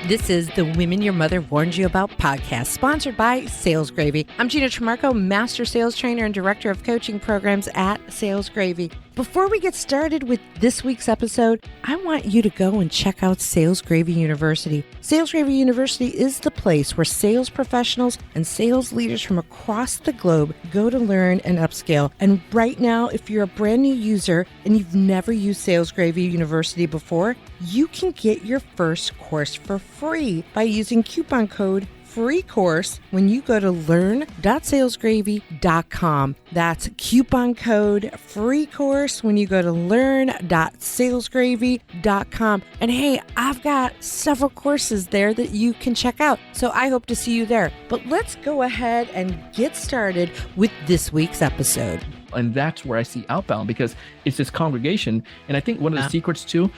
This is the Women Your Mother Warned You About podcast, sponsored by Sales Gravy. I'm Gina Trimarco, Master Sales Trainer and Director of Coaching Programs at Sales Gravy. Before we get started with this week's episode, I want you to go and check out Sales Gravy University. Sales Gravy University is the place where sales professionals and sales leaders from across the globe go to learn and upscale. And right now, if you're a brand new user and you've never used Sales Gravy University before, you can get your first course for free by using coupon code FREECOURSE when you go to learn.salesgravy.com. That's coupon code FREECOURSE when you go to learn.salesgravy.com. And hey, I've got several courses there that you can check out. So I hope to see you there. But let's go ahead and get started with this week's episode. And that's where I see Outbound, because it's this congregation. And I think one of the secrets too,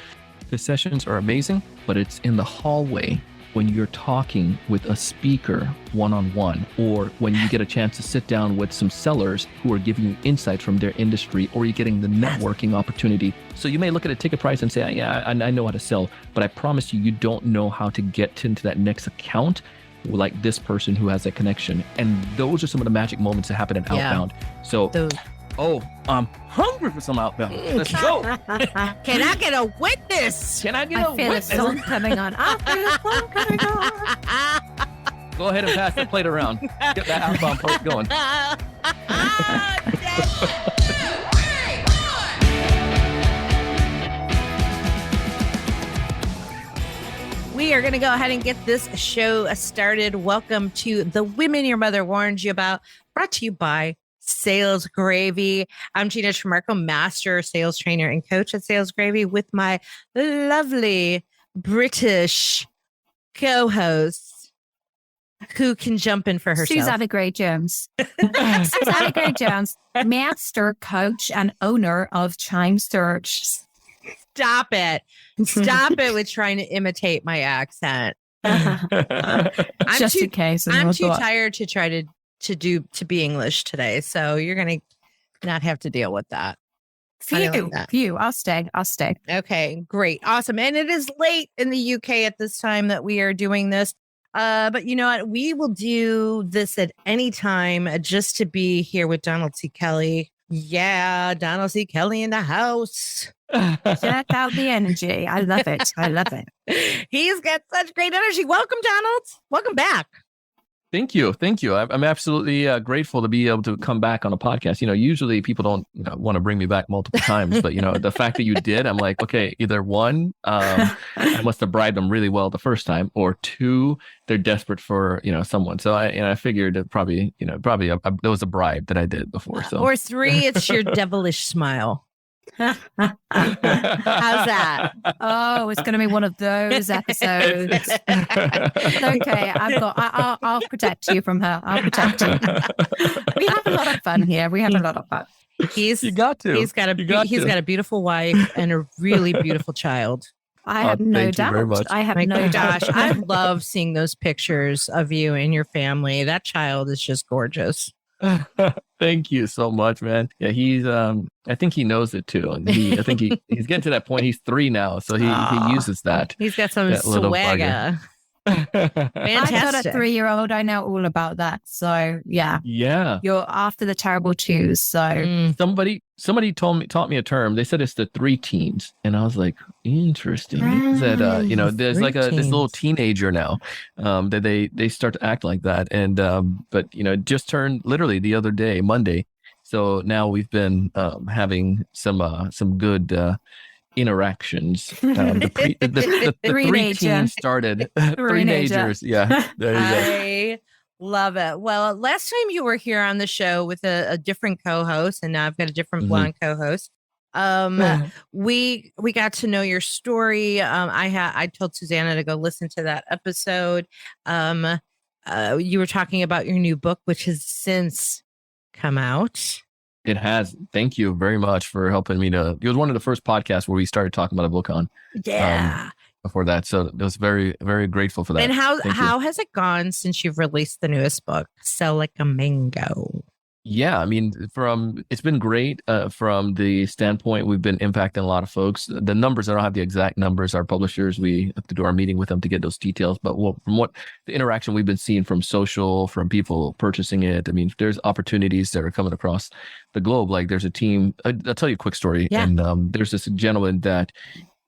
the sessions are amazing, but it's in the hallway when you're talking with a speaker one-on-one, or when you get a chance to sit down with some sellers who are giving you insights from their industry, or you're getting the networking opportunity. So you may look at a ticket price and say, yeah, I know how to sell, but I promise you, you don't know how to get into that next account like this person who has that connection. And those are some of the magic moments that happen in Outbound. So I'm hungry for some Outbound. Let's go. Can I get a witness? Can I get a witness? I feel a song coming on. I feel a song coming on. Go ahead and pass the plate around. Get that Outbound part going. We are going to go ahead and get this show started. Welcome to the Women Your Mother Warned You About, brought to you by Sales Gravy. I'm Gina Trimarco, Master Sales Trainer and Coach at Sales Gravy, with my lovely British co-host who can jump in for herself. Susanna Gray-Jones. Susanna Gray-Jones, Master Coach and owner of Chime Search. Stop it. Stop it with trying to imitate my accent. Just in case. I'm too tired to try to be English today, so you're gonna not have to deal with that. Phew. I'll stay. Okay, great, awesome. And it is late in the UK at this time that we are doing this, but you know what, we will do this at any time just to be here with Donald C. Kelly. Yeah, Donald C. Kelly in the house. Check out the energy. I love it. He's got such great energy. Welcome, Donald. Welcome back. Thank you. I'm absolutely grateful to be able to come back on a podcast. You know, usually people don't want to bring me back multiple times, but you know, the fact that you did, I'm like, okay, either one, I must have bribed them really well the first time, or two, they're desperate for, you know, someone. So I figured that probably there was a bribe that I did before. So, or three, it's your devilish smile. How's that? Oh, it's going to be one of those episodes. Okay, I'll protect you from her. I'll protect you. We have a lot of fun here. You got to. He's got a beautiful wife and a really beautiful child. I have no doubt. Gosh, I love seeing those pictures of you and your family. That child is just gorgeous. Thank you so much, man. Yeah, he's I think he knows it too. And I think he's getting to that point. He's 3 now, so he uses that. He's got some swagger. Fantastic. I've got a 3-year-old. I know all about that. So yeah. You're after the terrible twos. So somebody taught me a term. They said it's the 3 teens, and I was like, interesting. That there's like this little teenager now that they start to act like that, and but you know, it just turned literally the other day, Monday. So now we've been having some good interactions. The 3 teens started. Teenagers. Yeah. There you go. I love it. Well, last time you were here on the show with a different co-host, and now I've got a different blonde co-host. We got to know your story. I told Susanna to go listen to that episode. You were talking about your new book, which has since come out. It has. Thank you very much for helping me it was one of the first podcasts where we started talking about a book on. Yeah. Before that. So it was very, very grateful for that. And how has it gone since you've released the newest book, Sell Like a Mango? Yeah, I mean, it's been great from the standpoint we've been impacting a lot of folks. The numbers, I don't have the exact numbers. Our publishers, we have to do our meeting with them to get those details. But from what the interaction we've been seeing from social, from people purchasing it, I mean, there's opportunities that are coming across the globe. Like there's a team. I'll tell you a quick story. Yeah. And there's this gentleman that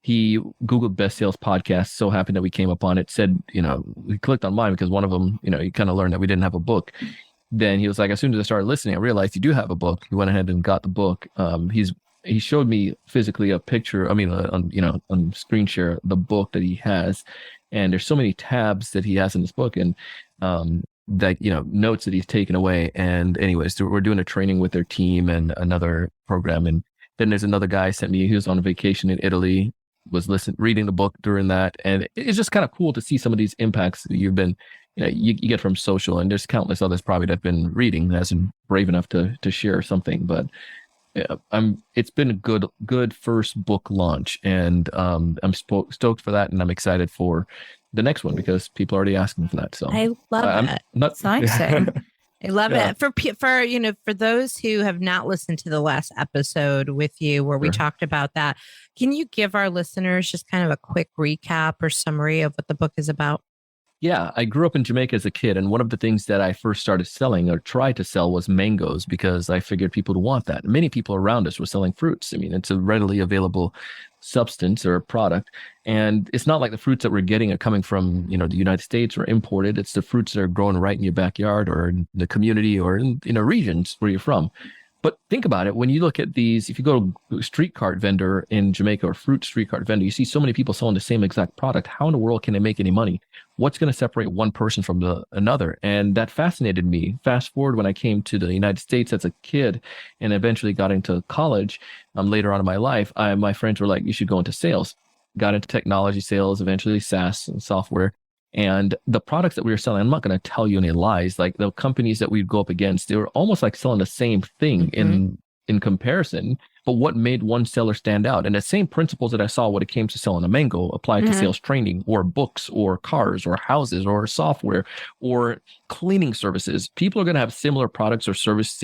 he Googled best sales podcast. So happy that we came upon it. Said, he clicked on mine because one of them, he kind of learned that we didn't have a book. Then he was like, as soon as I started listening, I realized you do have a book. He went ahead and got the book. He showed me physically a picture. I mean, on screen share, the book that he has, and there's so many tabs that he has in this book, and that notes that he's taken away. And anyways, we're doing a training with their team and another program, and then there's another guy sent me. He was on a vacation in Italy, was reading the book during that, and it's just kind of cool to see some of these impacts that you've been. You get from social, and there's countless others probably that have been reading that hasn't brave enough to share something. But it's been a good first book launch, and I'm stoked for that, and I'm excited for the next one because people are already asking for that. So I love it. Exciting. I love it. For those who have not listened to the last episode with you where we talked about that, can you give our listeners just kind of a quick recap or summary of what the book is about? Yeah, I grew up in Jamaica as a kid, and one of the things that I first started selling or tried to sell was mangoes because I figured people would want that. Many people around us were selling fruits. I mean, it's a readily available substance or product, and it's not like the fruits that we're getting are coming from, the United States or imported. It's the fruits that are grown right in your backyard or in the community or in, regions where you're from. But think about it. When you look at these, if you go to a street cart vendor in Jamaica or fruit street cart vendor, you see so many people selling the same exact product. How in the world can they make any money? What's going to separate one person from another? And that fascinated me. Fast forward when I came to the United States as a kid and eventually got into college later on in my life, my friends were like, you should go into sales. Got into technology sales, eventually SaaS and software. And the products that we were selling, I'm not going to tell you any lies, like the companies that we'd go up against, they were almost like selling the same thing in comparison. But what made one seller stand out? And the same principles that I saw when it came to selling a mango applied to sales training or books or cars or houses or software or cleaning services. People are going to have similar products or services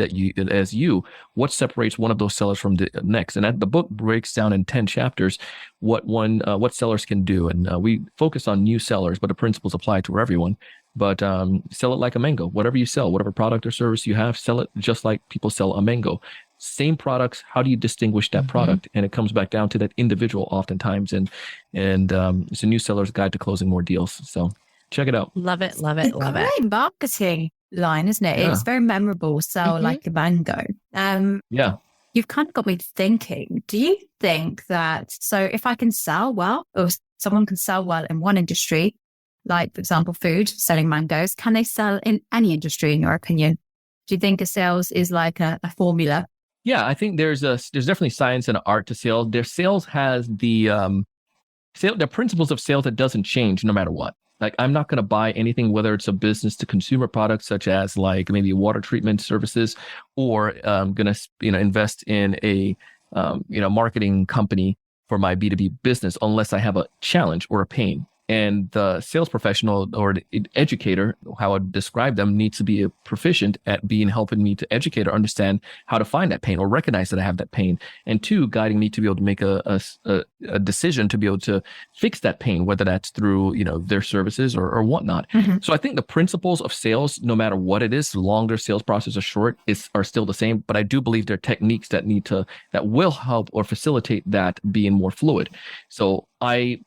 as you. What separates one of those sellers from the next? And the book breaks down in 10 chapters what sellers can do. And we focus on new sellers, but the principles apply to everyone. But sell it like a mango. Whatever you sell, whatever product or service you have, sell it just like people sell a mango. Same products. How do you distinguish that product? And it comes back down to that individual oftentimes. And it's a new seller's guide to closing more deals. So check it out. Love it. Love It's it. Love a it. marketing line, isn't it? Yeah. It's very memorable. Sell like a mango. Yeah. You've kind of got me thinking, do you think that, so if I can sell well, or someone can sell well in one industry, like for example, food, selling mangoes, can they sell in any industry in your opinion? Do you think a sales is like a formula? Yeah, I think there's definitely science and art to sales. Their sales has the principles of sales that doesn't change no matter what. Like I'm not going to buy anything, whether it's a business to consumer product, such as like maybe water treatment services, or I'm going to invest in a marketing company for my B2B business, unless I have a challenge or a pain. And the sales professional or the educator, how I describe them, needs to be proficient at helping me to educate or understand how to find that pain or recognize that I have that pain. And two, guiding me to be able to make a decision to be able to fix that pain, whether that's through, their services or whatnot. So I think the principles of sales, no matter what it is, longer sales process or short, are still the same. But I do believe there are techniques that will help or facilitate that being more fluid. So I've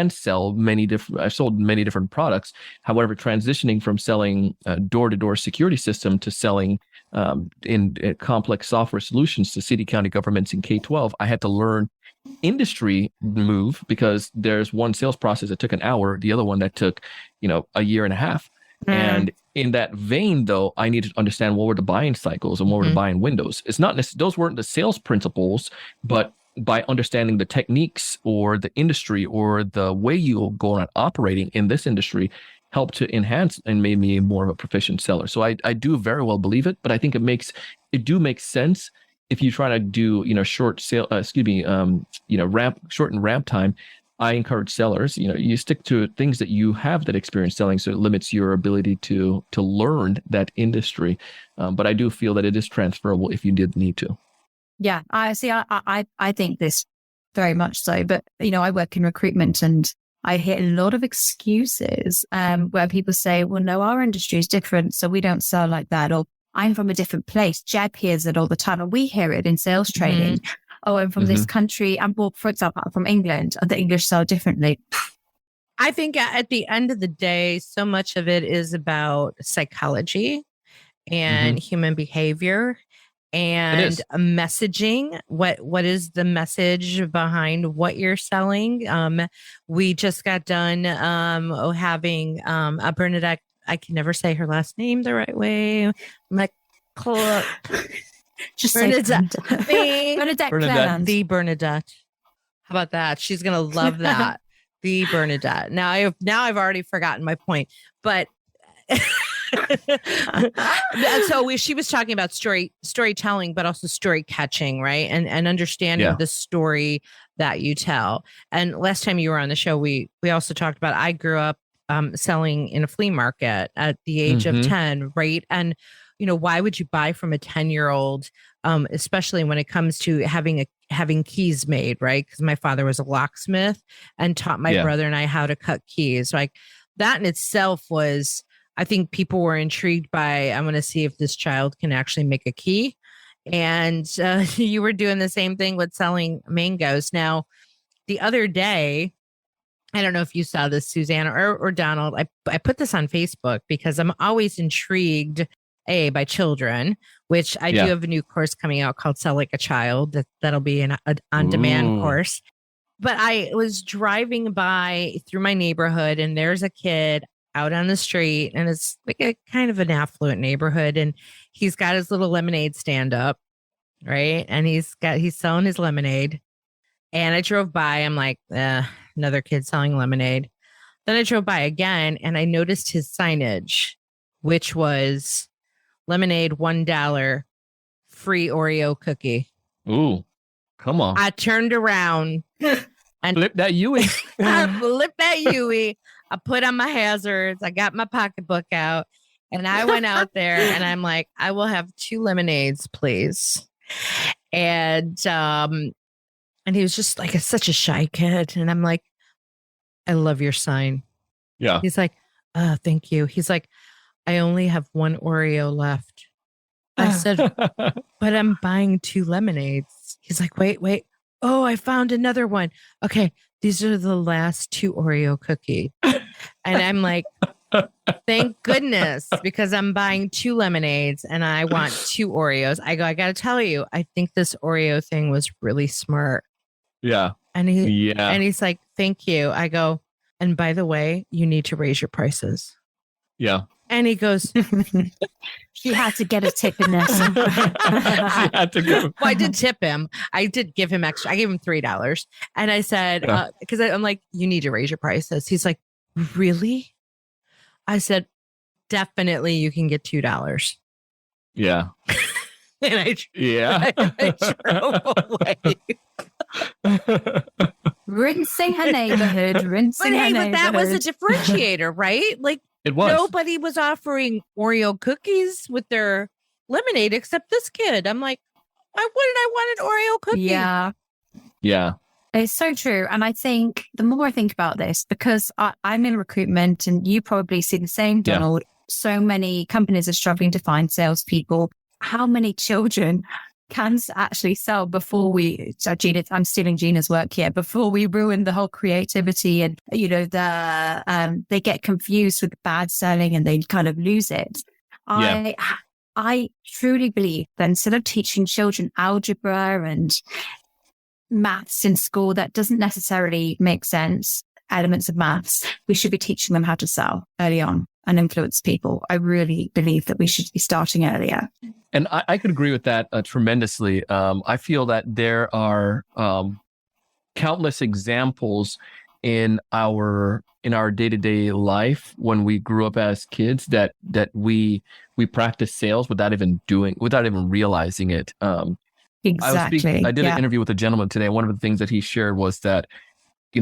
sold many different products. However, transitioning from selling door-to-door security system to selling in complex software solutions to city, county governments in K-12, I had to learn industry move because there's one sales process that took an hour, the other one that took, a year and a half. And in that vein, though, I needed to understand what were the buying cycles and what were the buying windows. It's not necessarily, those weren't the sales principles, but by understanding the techniques or the industry or the way you go on operating in this industry helped to enhance and made me more of a proficient seller. So I do very well believe it, but I think it makes sense if you try to do, shorten ramp time. I encourage sellers, you stick to things that you have that experience selling, so it limits your ability to learn that industry. But I do feel that it is transferable if you did need to. Yeah, I see. I think this very much so. But, I work in recruitment and I hear a lot of excuses where people say, well, no, our industry is different, so we don't sell like that. Or I'm from a different place. Jeb hears it all the time. And we hear it in sales training. Mm-hmm. Oh, I'm from this country. And well, for example, I'm from England. The English sell differently. I think at the end of the day, so much of it is about psychology and human behavior and messaging. What is the message behind what you're selling? We just got done having a Bernadette. I can never say her last name the right way. Just Bernadette. Bernadette. The Bernadette. How about that? She's gonna love that. The Bernadette. Now I've already forgotten my point, but so she was talking about storytelling, but also story catching, right? And understanding the story that you tell. And last time you were on the show, we also talked about, I grew up selling in a flea market at the age of 10, right? And why would you buy from a 10-year-old, especially when it comes to having keys made, right? Because my father was a locksmith and taught my brother and I how to cut keys. Like that in itself was, I think people were intrigued by, I want to see if this child can actually make a key. And you were doing the same thing with selling mangoes. Now, the other day, I don't know if you saw this, Susanna or Donald, I put this on Facebook because I'm always intrigued by children, which I do have a new course coming out called Sell Like a Child. That'll be an on-demand course. But I was driving by through my neighborhood and there's a kid out on the street and it's like a kind of an affluent neighborhood. And he's got his little lemonade stand up, right? And he's selling his lemonade. And I drove by, I'm like, another kid selling lemonade. Then I drove by again and I noticed his signage, which was lemonade, $1, free Oreo cookie. Ooh, come on. I turned around and flip that Yui. I flipped that Yui. I put on my hazards. I got my pocketbook out and I went out there and I'm like, I will have 2 lemonades, please. And he was just like such a shy kid. And I'm like, I love your sign. Yeah. He's like, oh, thank you. He's like, I only have 1 Oreo left. I said, but I'm buying 2 lemonades. He's like, wait. Oh, I found another one. Okay, these are the last 2 Oreo cookies. And I'm like, thank goodness, because I'm buying 2 lemonades and I want 2 Oreos. I got to tell you, I think this Oreo thing was really smart. Yeah. And he's like, thank you. I go, and by the way, you need to raise your prices. Yeah. And he goes, she had to get a tip in this. Well, I did tip him. I did give him extra. I gave him $3. And I said, because I'm like, you need to raise your prices. He's like, really? I said, definitely you can get $2. Yeah. And I drove away. Rinsing her neighborhood. But that was a differentiator, right? Like, it was. Nobody was offering Oreo cookies with their lemonade except this kid. I'm like, why wouldn't I want an Oreo cookie? Yeah. Yeah. It's so true. And I think the more I think about this, because I'm in recruitment and you probably see the same, Donald, so many companies are struggling to find salespeople. How many children can actually sell before Gina, I'm stealing Gina's work here, before we ruin the whole creativity and, they get confused with bad selling and they kind of lose it. Yeah. I truly believe that instead of teaching children algebra and maths in school, that doesn't necessarily make sense, elements of maths, we should be teaching them how to sell early on and influence people. I really believe that we should be starting earlier. And I could agree with that tremendously. I feel that there are countless examples in our day-to-day life when we grew up as kids that we practice sales without even realizing it. Exactly. I did an interview with a gentleman today. One of the things that he shared was that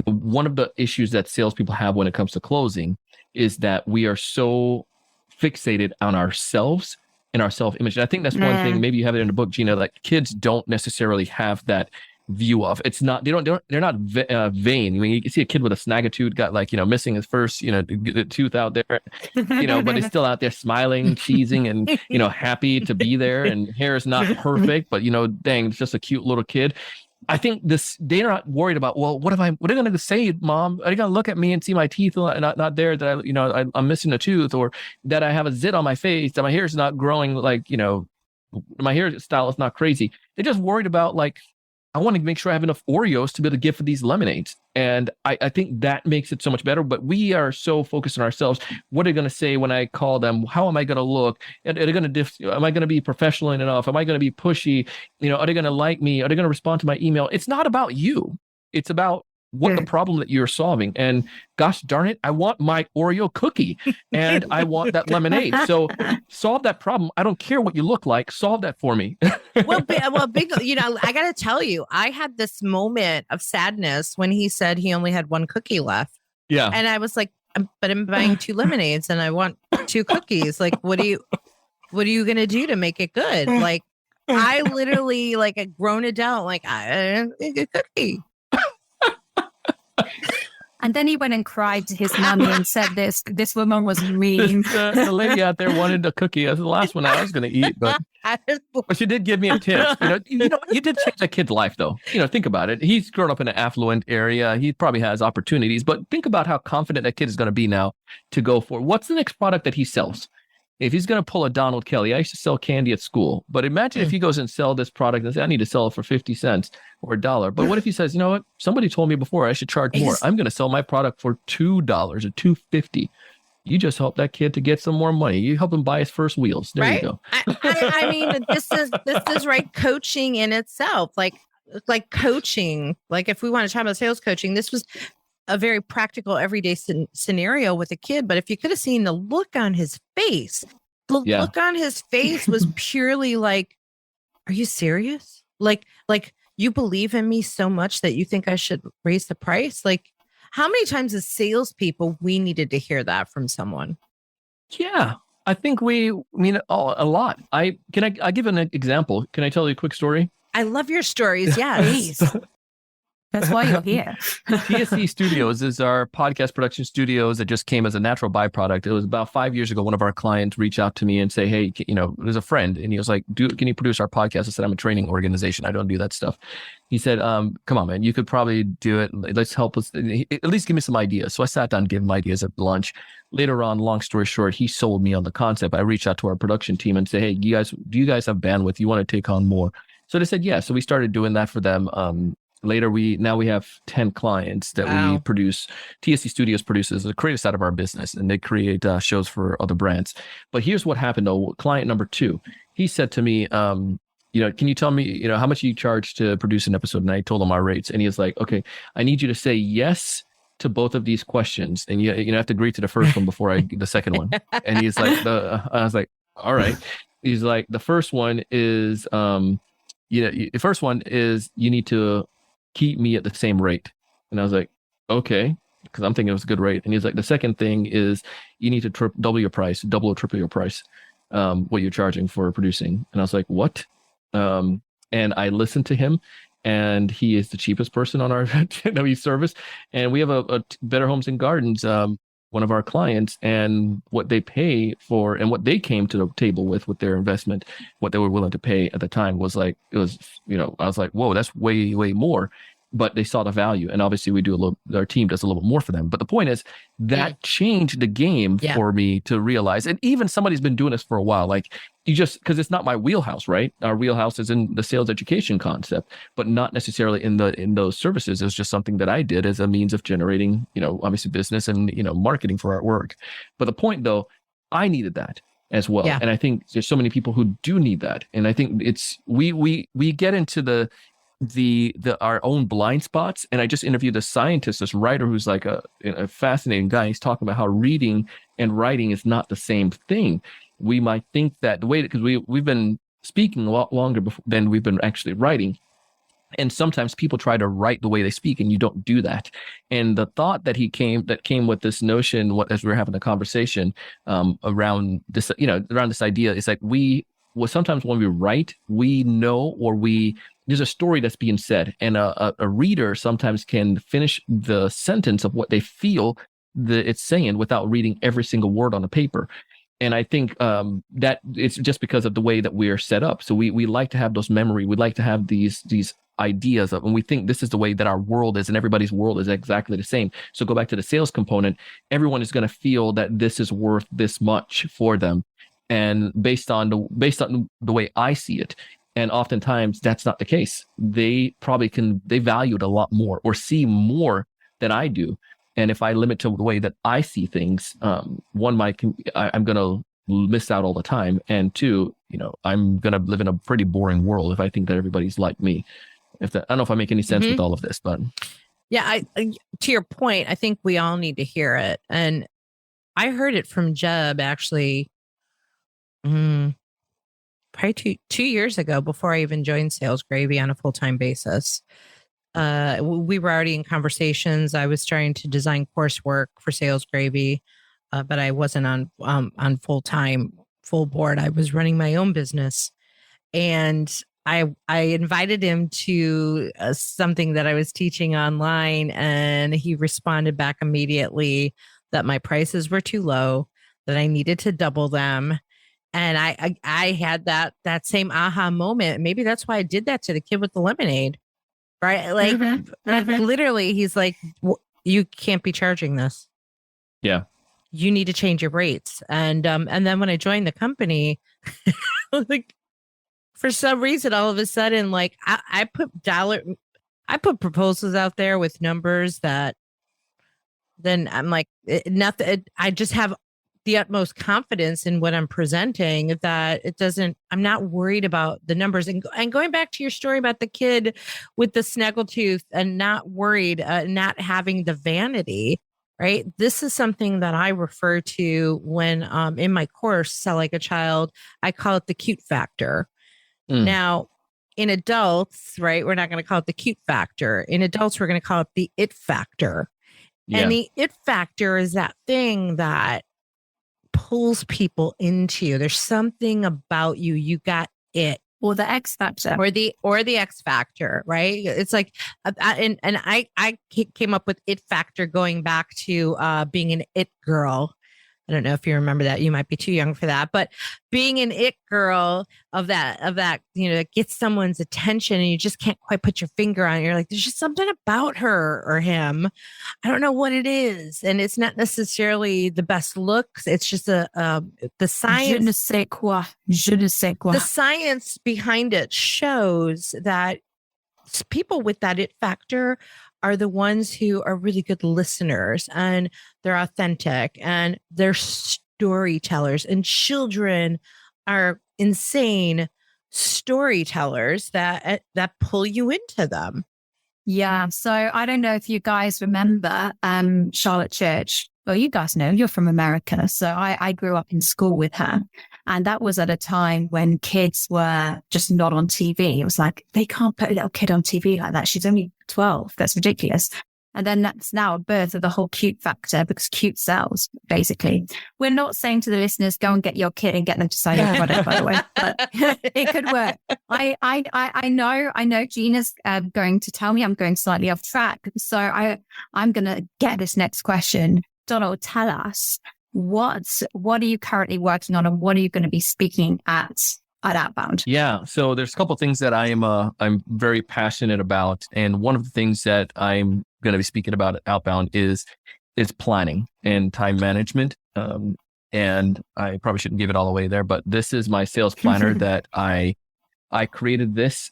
one of the issues that salespeople have when it comes to closing is that we are so fixated on ourselves and our self-image. And I think that's one thing, maybe you have it in the book, Gina, like kids don't necessarily have that view of. It's not, they're not vain. When you see a kid with a snagitude, got like, missing his first, the tooth out there, but he's still out there smiling, cheesing, and, happy to be there. And hair is not perfect, but, dang, it's just a cute little kid. I think they're not worried about, well, what are they going to say, Mom? Are they going to look at me and see my teeth not there, that I'm missing a tooth, or that I have a zit on my face, that my hair is not growing, like, my hairstyle is not crazy. They're just worried about, like, I want to make sure I have enough Oreos to be able to give for these lemonades. And I think that makes it so much better. But we are so focused on ourselves. What are they going to say when I call them? How am I going to look? Are they going to am I going to be professional enough? Am I going to be pushy? Are they going to like me? Are they going to respond to my email? It's not about you. It's about what the problem that you're solving. And gosh darn it, I want my Oreo cookie and I want that lemonade. So solve that problem. I don't care what you look like. Solve that for me. Well, big, I got to tell you, I had this moment of sadness when he said he only had one cookie left. Yeah. And I was like, but I'm buying 2 lemonades and I want 2 cookies. Like, what are you going to do to make it good? Like, I literally, like a grown adult, like, I don't think a cookie. And then he went and cried to his mommy and said, this woman was mean. The lady out there wanted a cookie. That's the last one I was going to eat, but she did give me a tip. You did change that kid's life, though. Think about it. He's grown up in an affluent area. He probably has opportunities, but think about how confident that kid is going to be now to go for what's the next product that he sells. If he's going to pull a Donald Kelly, I used to sell candy at school, but imagine if he goes and sell this product and says, I need to sell it for 50 cents or $1. But what if he says, you know what? Somebody told me before I should charge more. I'm going to sell my product for $2 or $2.50. You just help that kid to get some more money. You help him buy his first wheels. There you go. I mean, this is right. Coaching in itself, like coaching, like if we want to talk about sales coaching, this was a very practical everyday scenario with a kid. But if you could have seen the look on his face, look on his face was purely like, are you serious? Like you believe in me so much that you think I should raise the price? Like, how many times as salespeople we needed to hear that from someone? Yeah, I think a lot. I give an example. Can I tell you a quick story? I love your stories. Yeah, please. That's why you're here. TSC Studios is our podcast production studios that just came as a natural byproduct. It was about 5 years ago. One of our clients reached out to me and say, hey, there's a friend. And he was like, can you produce our podcast? I said, I'm a training organization. I don't do that stuff. He said, come on, man, you could probably do it. Let's help us. At least give me some ideas. So I sat down and gave him ideas at lunch. Later on, long story short, he sold me on the concept. I reached out to our production team and said, hey, do you guys have bandwidth? You want to take on more? So they said, yeah. So we started doing that for them. Later, we have 10 clients that we produce. TSC Studios produces the creative side of our business, and they create shows for other brands. But here's what happened, though. Client number 2, he said to me, can you tell me, how much you charge to produce an episode? And I told him our rates, and he was like, okay, I need you to say yes to both of these questions, and you have to agree to the first one before the second one. And he's like, I was like, all right. He's like, the first one is, the first one is you need to keep me at the same rate. And I was like, okay, because I'm thinking it was a good rate. And he's like, the second thing is you need to double or triple your price, what you're charging for producing. And I was like, what? And I listened to him, and he is the cheapest person on our service. And we have a Better Homes and Gardens, one of our clients, and what they pay for and what they came to the table with their investment, what they were willing to pay at the time was like, I was like, whoa, that's way, way more. But they saw the value. And obviously our team does a little bit more for them. But the point is that changed the game for me to realize, and even somebody's been doing this for a while, like because it's not my wheelhouse, right? Our wheelhouse is in the sales education concept, but not necessarily in those services. It's just something that I did as a means of generating, obviously business and, marketing for our work. But the point though, I needed that as well. Yeah. And I think there's so many people who do need that. And I think we get into our own blind spots. And I just interviewed a scientist, this writer, who's like a fascinating guy. He's talking about how reading and writing is not the same thing. We might think that the way, because we've been speaking a lot longer than we've been actually writing. And sometimes people try to write the way they speak, and you don't do that. And the thought that came with this notion, as we were having a conversation around this, around this idea, is like sometimes when we write, we know, there's a story that's being said, and a reader sometimes can finish the sentence of what they feel that it's saying without reading every single word on the paper. And I think that it's just because of the way that we are set up. So we like to have those memory. We like to have these ideas of, and we think this is the way that our world is, and everybody's world is exactly the same. So go back to the sales component. Everyone is going to feel that this is worth this much for them, and based on the way I see it. And oftentimes that's not the case. They value it a lot more or see more than I do. And if I limit to the way that I see things, I'm going to miss out all the time. And two, I'm going to live in a pretty boring world if I think that everybody's like me. I don't know if I make any sense with all of this, but. Yeah, to your point, I think we all need to hear it. And I heard it from Jeb actually probably two years ago, before I even joined Sales Gravy on a full-time basis. We were already in conversations. I was trying to design coursework for Sales Gravy, but I wasn't on full board. I was running my own business, and I invited him to something that I was teaching online, and he responded back immediately that my prices were too low, that I needed to double them. And I had that same aha moment. Maybe that's why I did that to the kid with the lemonade. Right. Like literally, he's like, you can't be charging this. Yeah. You need to change your rates. And then when I joined the company, like for some reason, all of a sudden, like I put proposals out there with numbers that then I'm like, nothing. I just have the utmost confidence in what I'm presenting that I'm not worried about the numbers. And going back to your story about the kid with the snaggletooth and not worried, not having the vanity, right? This is something that I refer to when in my course, Sell Like a Child, I call it the cute factor. Now, in adults, right, we're not going to call it the cute factor. In adults, we're going to call it the it factor. Yeah. And the it factor is that thing that pulls people into you. There's something about you. You got it. Or the X factor. Or the X factor, right? It's like, and I came up with it factor going back to being an it girl. I don't know if you remember that. You might be too young for that, but being an it girl of that, it gets someone's attention and you just can't quite put your finger on it. You're like, there's just something about her or him. I don't know what it is. And it's not necessarily the best looks. It's just the science. Je ne sais quoi. Je ne sais quoi. The science behind it shows that people with that it factor are the ones who are really good listeners, and they're authentic and they're storytellers, and children are insane storytellers that pull you into them. Yeah. So I don't know if you guys remember Charlotte Church. Well, you guys know, you're from America. So I grew up in school with her. And that was at a time when kids were just not on TV. It was like, they can't put a little kid on TV like that. She's only 12. That's ridiculous. And then that's now a birth of the whole cute factor, because cute sells, basically. We're not saying to the listeners, go and get your kid and get them to sign your product, by the way, but it could work. I know Gina's going to tell me I'm going slightly off track. So I'm going to get this next question. Donald, tell us, what are you currently working on, and what are you going to be speaking at Outbound? Yeah, so there's a couple of things that I'm very passionate about, and one of the things that I'm going to be speaking about at Outbound is planning and time management. And I probably shouldn't give it all away there, but this is my sales planner that I created this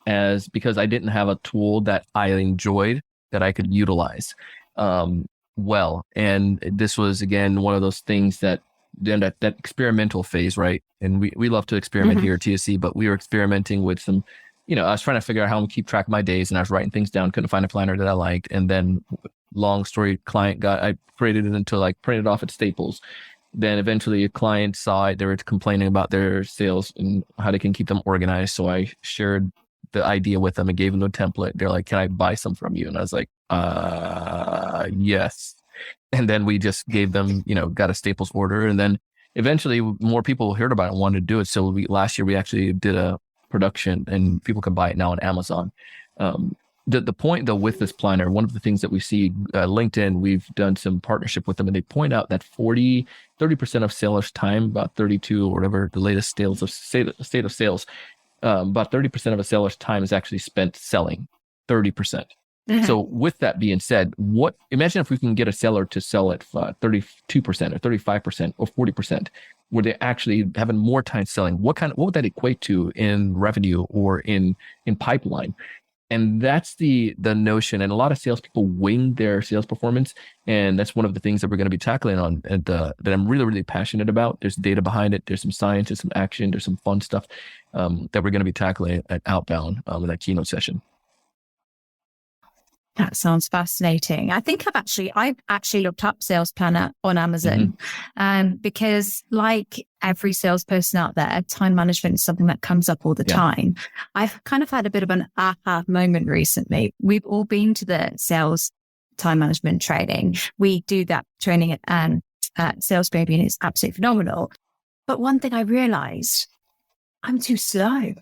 because I didn't have a tool that I enjoyed that I could utilize. And this was, again, one of those things that experimental phase, right? And we love to experiment here at TSC, but we were experimenting with some, I was trying to figure out how to keep track of my days, and I was writing things down, couldn't find a planner that I liked. And then long story, I created it until printed off at Staples. Then eventually a client saw it, they were complaining about their sales and how they can keep them organized. So I shared the idea with them and gave them a template. They're like, can I buy some from you? And I was like, yes. And then we just gave them, got a Staples order. And then eventually more people heard about it and wanted to do it. So last year we actually did a production and people can buy it now on Amazon. The point though with this planner, one of the things that we see, LinkedIn, we've done some partnership with them and they point out that 30% of sellers' time, about 32 or whatever the latest state of sales, about 30% of a seller's time is actually spent selling, 30%. So with that being said, imagine if we can get a seller to sell at 32% or 35% or 40%, where they're actually having more time selling. What would that equate to in revenue or in pipeline? And that's the notion. And a lot of salespeople wing their sales performance. And that's one of the things that we're going to be tackling on that I'm really, really passionate about. There's data behind it. There's some science, there's some action, there's some fun stuff that we're going to be tackling at Outbound with that keynote session. That sounds fascinating. I think I've actually looked up Sales Planner on Amazon, because like every salesperson out there, time management is something that comes up all the time. I've kind of had a bit of an aha moment recently. We've all been to the sales time management training. We do that training at Sales Baby, and it's absolutely phenomenal. But one thing I realized, I'm too slow.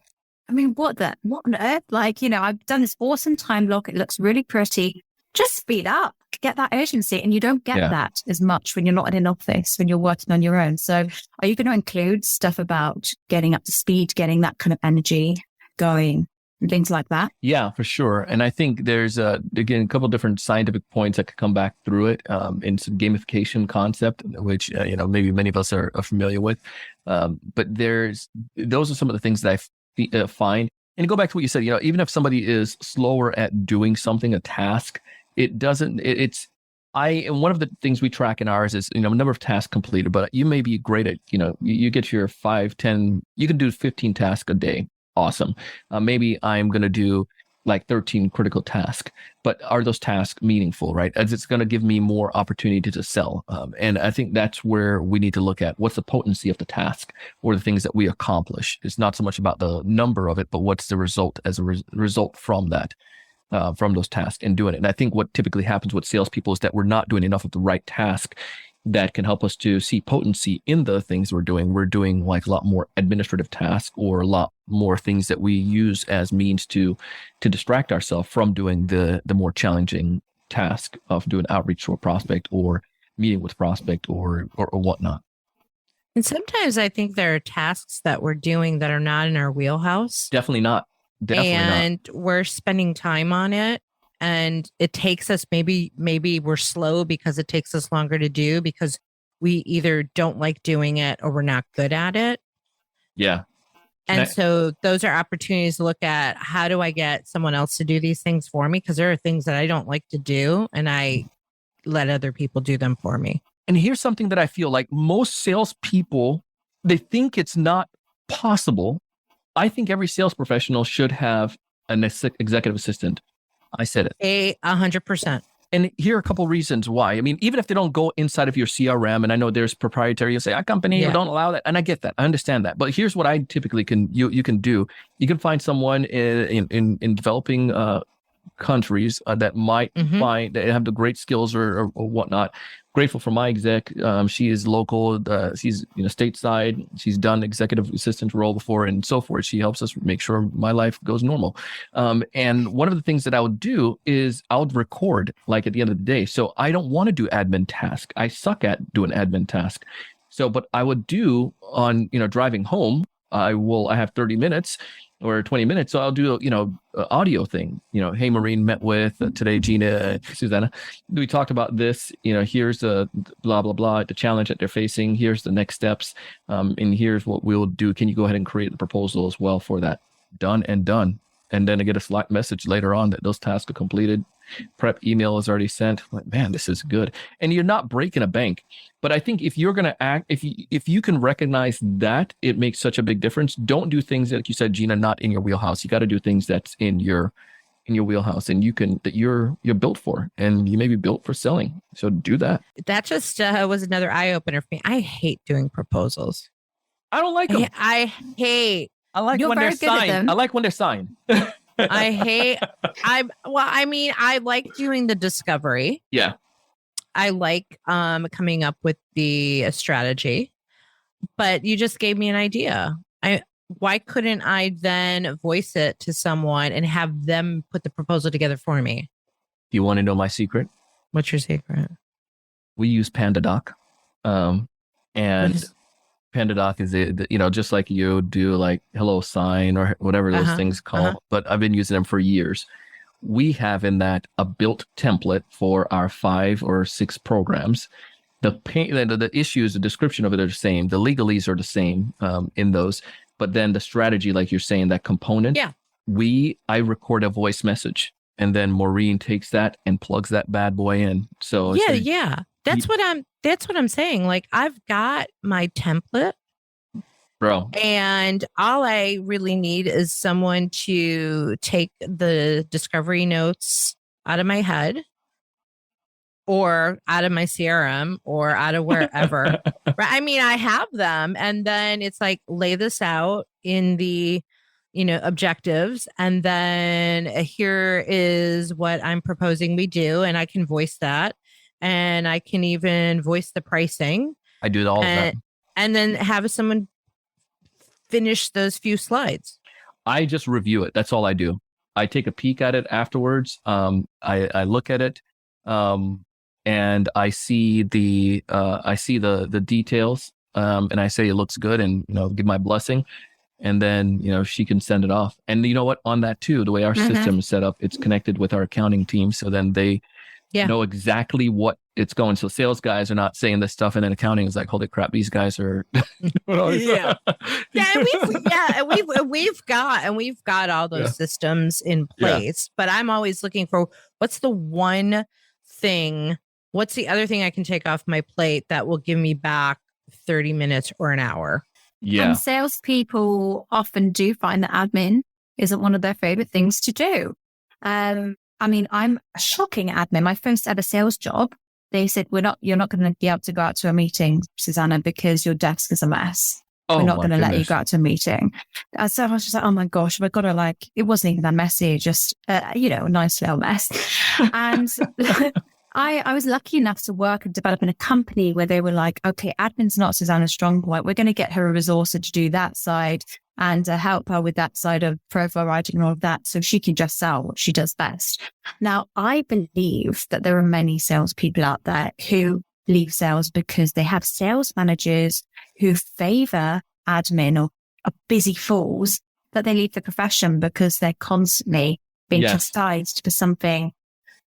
I mean, what on earth? Like, I've done this awesome time block. It looks really pretty. Just speed up, get that urgency. And you don't get that as much when you're not in an office, when you're working on your own. So are you going to include stuff about getting up to speed, getting that kind of energy going and things like that? Yeah, for sure. And I think there's, again, a couple of different scientific points that could come back through it in some gamification concept, which, maybe many of us are familiar with. But those are some of the things that I find. And go back to what you said, even if somebody is slower at doing something, a task, one of the things we track in ours is, number of tasks completed, but you may be great at, you get your 5, 10, you can do 15 tasks a day. Awesome. Maybe I'm going to do like 13 critical tasks, but are those tasks meaningful, right? As it's going to give me more opportunity to sell. And I think that's where we need to look at what's the potency of the task or the things that we accomplish. It's not so much about the number of it, but what's the result as a result from that, from those tasks and doing it. And I think what typically happens with salespeople is that we're not doing enough of the right task that can help us to see potency in the things we're doing. We're doing like a lot more administrative tasks or a lot more things that we use as means to distract ourselves from doing the more challenging task of doing outreach to a prospect or meeting with prospect or whatnot. And sometimes I think there are tasks that we're doing that are not in our wheelhouse. Definitely not. And we're spending time on it. And it takes us, maybe we're slow because it takes us longer to do because we either don't like doing it or we're not good at it. Yeah. And so those are opportunities to look at, how do I get someone else to do these things for me? Because there are things that I don't like to do and I let other people do them for me. And here's something that I feel like most salespeople, they think it's not possible. I think every sales professional should have an executive assistant. I said it. 100%. And here are a couple of reasons why. I mean, even if they don't go inside of your CRM, and I know there's proprietary, you say, our company don't allow that. And I get that. I understand that. But here's what I typically you can do. You can find someone in developing countries that might find that have the great skills or whatnot. Grateful for my exec. She is local. She's stateside. She's done executive assistant role before and so forth. She helps us make sure my life goes normal. And one of the things that I would do is I would record like at the end of the day. So I don't want to do admin task. I suck at doing admin task. So, but I would do on driving home. I have 30 minutes or 20 minutes. So I'll do, audio thing, hey, Maureen, met with today, Gina and Susanna. We talked about this, here's the blah, blah, blah, the challenge that they're facing. Here's the next steps. And here's what we'll do. Can you go ahead and create the proposal as well for that? Done and done. And then I get a Slack message later on that those tasks are completed. Prep email is already sent. I'm like, man, this is good. And you're not breaking a bank. But I think if you're going to act, if you can recognize that, it makes such a big difference. Don't do things that, like you said, Gina, not in your wheelhouse. You got to do things that's in your wheelhouse and you're built for, and you may be built for selling. So do that. That just was another eye opener for me. I hate doing proposals. I don't like them. I hate. I like when they're signed. I like when they're signed. I like doing the discovery. Yeah. I like coming up with the strategy, but you just gave me an idea. Why couldn't I then voice it to someone and have them put the proposal together for me? Do you want to know my secret? What's your secret? We use PandaDoc. And PandaDoc is just like you do, like hello sign or whatever those things call, but I've been using them for years. We have in that a built template for our 5 or 6 programs. The issues, the description of it are the same. The legalese are the same in those, but then the strategy, like you're saying, that component. Yeah. I record a voice message, and then Maureen takes that and plugs that bad boy in. So yeah. That's what I'm saying. Like, I've got my template, bro, and all I really need is someone to take the discovery notes out of my head or out of my CRM or out of wherever. Right? I mean, I have them, and then it's like, lay this out in the objectives, and then here is what I'm proposing we do, and I can voice that, and I can even voice the pricing. I do all of that, and then have someone finish those few slides. I just review it. That's all I do. I take a peek at it afterwards. I look at it, and I see the details, and I say it looks good, and give my blessing. And then, she can send it off. And you know what? On that too, the way our system is set up, it's connected with our accounting team. So then they know exactly what it's going. So sales guys are not saying this stuff, and then accounting is like, holy crap, these guys are. And we've got all those systems in place. But I'm always looking for what's the one thing. What's the other thing I can take off my plate that will give me back 30 minutes or an hour? Yeah. And salespeople often do find that admin isn't one of their favorite things to do. I mean, I'm a shocking admin. My first ever sales job, they said, you're not going to be able to go out to a meeting, Susanna, because your desk is a mess. We're not going to let you go out to a meeting. So I was just like, oh my gosh, have I got to it wasn't even that messy, just, a nice little mess. And I was lucky enough to work and develop in a company where they were like, okay, admin's not Susanna's strong point. We're going to get her a resourcer to do that side and help her with that side of profile writing and all of that, so she can just sell what she does best. Now, I believe that there are many salespeople out there who leave sales because they have sales managers who favor admin or are busy fools, that they leave the profession because they're constantly being chastised for something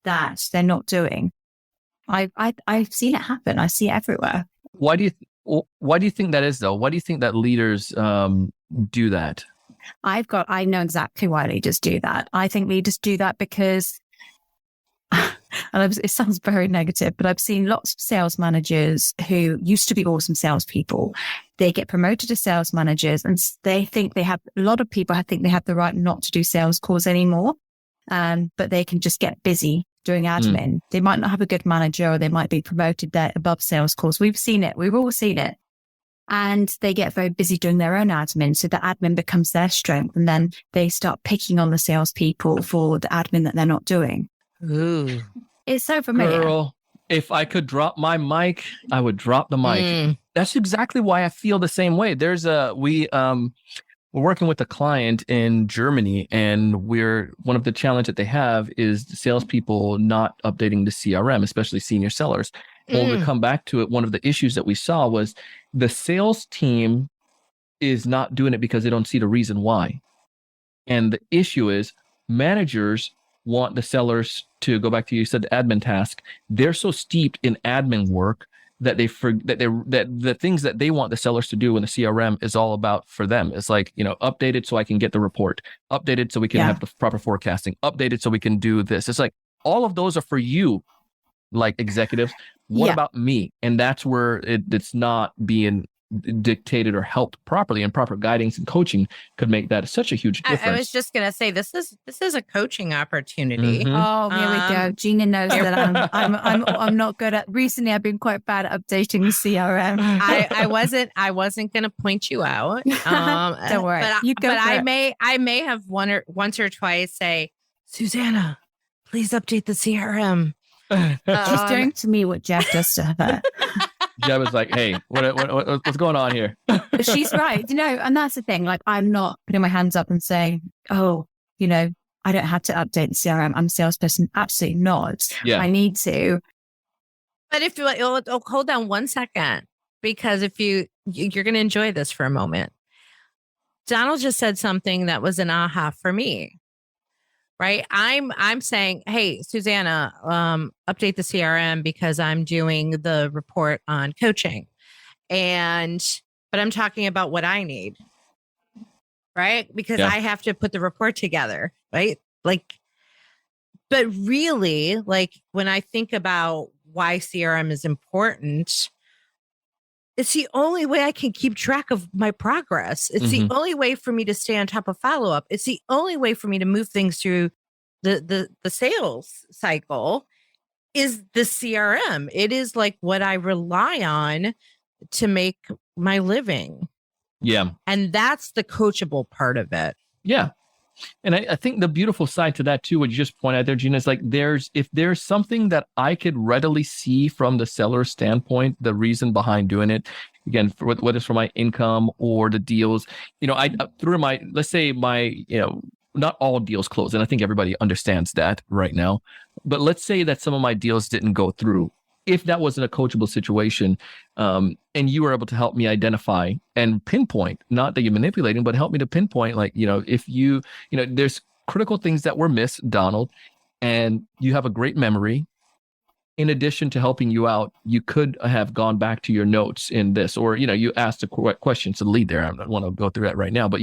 that they're not doing. I've seen it happen. I see it everywhere. Why do you think that is, though? Why do you think that leaders do that? I know exactly why leaders do that. I think leaders do that because, and it sounds very negative, but I've seen lots of sales managers who used to be awesome salespeople. They get promoted to sales managers, and they think a lot of people think they have the right not to do sales calls anymore. But they can just get busy doing admin. They might not have a good manager, or they might be promoted there above sales calls. We've seen it. We've all seen it. And they get very busy doing their own admin. So the admin becomes their strength. And then they start picking on the salespeople for the admin that they're not doing. Ooh. It's so familiar. Girl, if I could drop my mic, I would drop the mic. That's exactly why I feel the same way. We're working with a client in Germany, and one of the challenges that they have is the salespeople not updating the CRM, especially senior sellers. When we come back to it, one of the issues that we saw was the sales team is not doing it because they don't see the reason why. And the issue is managers want the sellers to go back to, you said, the admin task. They're so steeped in admin work that that the things that they want the sellers to do in the CRM is all about for them. It's like, updated so I can get the report, updated so we can have the proper forecasting, updated so we can do this. It's like all of those are for you, like executives. What about me? And that's where it's not being dictated or helped properly, and proper guidance and coaching could make that such a huge difference. I was just gonna say this is a coaching opportunity. Mhm. Oh, here we go. Gina knows that I'm not good at. Recently, I've been quite bad at updating the CRM. I wasn't gonna point you out. Don't worry. I may have once or twice say, Susanna, please update the CRM. She's doing to me what Jeff does to her. Jeff was like, hey, what's going on here? She's right. And that's the thing. Like, I'm not putting my hands up and saying, oh, I don't have to update the CRM. I'm a salesperson. Absolutely not. Yeah. I need to. But if you hold on 1 second, because if you're going to enjoy this for a moment. Donald just said something that was an aha for me. Right. I'm saying, hey, Susanna, update the CRM because I'm doing the report on coaching. But I'm talking about what I need. Right. Because I have to put the report together. Right. Like, but really, like when I think about why CRM is important, it's the only way I can keep track of my progress. It's the only way for me to stay on top of follow-up. It's the only way for me to move things through the sales cycle is the CRM. It is like what I rely on to make my living. Yeah. And that's the coachable part of it. Yeah. And I think the beautiful side to that too, what you just pointed out there, Gina, is like if there's something that I could readily see from the seller's standpoint, the reason behind doing it, again, whether it's for my income or the deals, let's say not all deals close. And I think everybody understands that right now. But let's say that some of my deals didn't go through. If that wasn't a coachable situation, and you were able to help me identify and pinpoint, not that you're manipulating, but help me to pinpoint, like, if there's critical things that were missed, Donald, and you have a great memory. In addition to helping you out, you could have gone back to your notes in this, or, you asked a question to lead there. I don't want to go through that right now, but,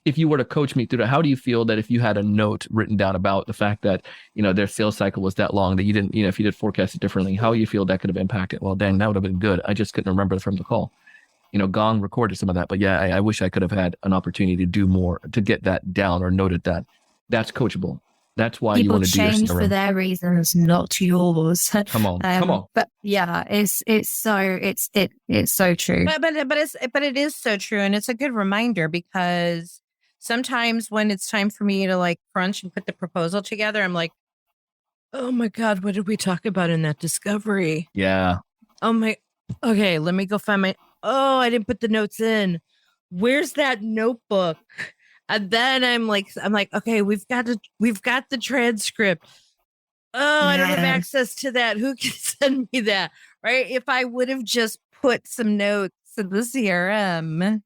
if you were to coach me through that, how do you feel that if you had a note written down about the fact that, their sales cycle was that long that you didn't, if you did forecast it differently, how you feel that could have impacted? Well, dang, that would have been good. I just couldn't remember from the call. Gong recorded some of that, but yeah, I wish I could have had an opportunity to do more to get that down or noted that. That's coachable. That's why you want to do your CRM. People change for their reasons, not yours. Come on. But yeah, it's so true. But it is so true, and it's a good reminder because sometimes when it's time for me to like crunch and put the proposal together, I'm like, oh my God, what did we talk about in that discovery? Yeah. Okay, let me go find I didn't put the notes in. Where's that notebook? And then I'm like, okay, we've got the transcript. Oh, I don't have access to that. Who can send me that? Right? If I would have just put some notes in the CRM,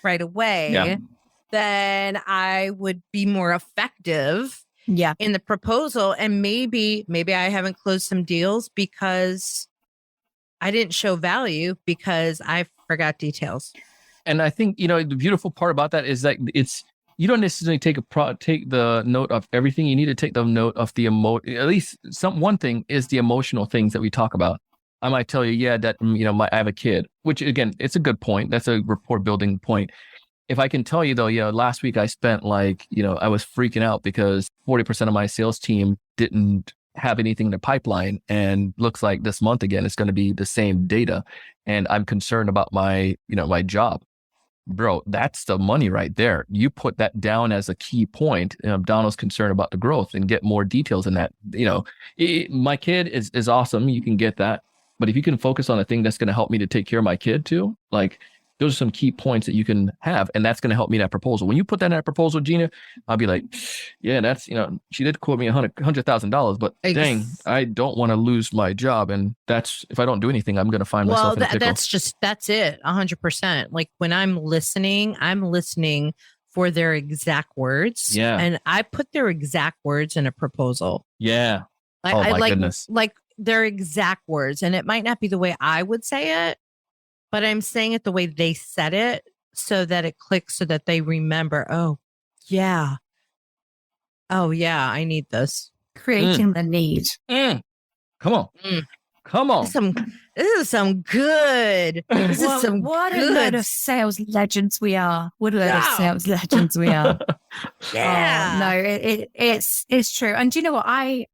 right away, then I would be more effective. In the proposal, and maybe I haven't closed some deals because I didn't show value because I forgot details. And I think, the beautiful part about that is that you don't necessarily take the note of everything. You need to take the note of the at least one thing is the emotional things that we talk about. I might tell you, that, I have a kid, which again, it's a good point. That's a rapport building point. If I can tell you though, last week I spent I was freaking out because 40% of my sales team didn't have anything in the pipeline, and looks like this month again, it's going to be the same data. And I'm concerned about my job. Bro, that's the money right there. You put that down as a key point. Donald's concerned about the growth and get more details in that. My kid is awesome. You can get that. But if you can focus on a thing that's going to help me to take care of my kid too, like those are some key points that you can have. And that's going to help me in that proposal. When you put that in that proposal, Gina, I'll be like, yeah, that's, she did quote me $100,000, but dang, I don't want to lose my job. And that's, if I don't do anything, I'm going to find myself in a pickle. That's it. 100%. Like when I'm listening for their exact words. Yeah. And I put their exact words in a proposal. Yeah. Goodness. Like their exact words. And it might not be the way I would say it, but I'm saying it the way they said it so that it clicks, so that they remember, oh yeah, I need this. Creating the need. Come on. Come on. This is some good. This is some what good. a load of sales legends we are. What a load of sales legends we are. Yeah. No, it's true. And do you know what? I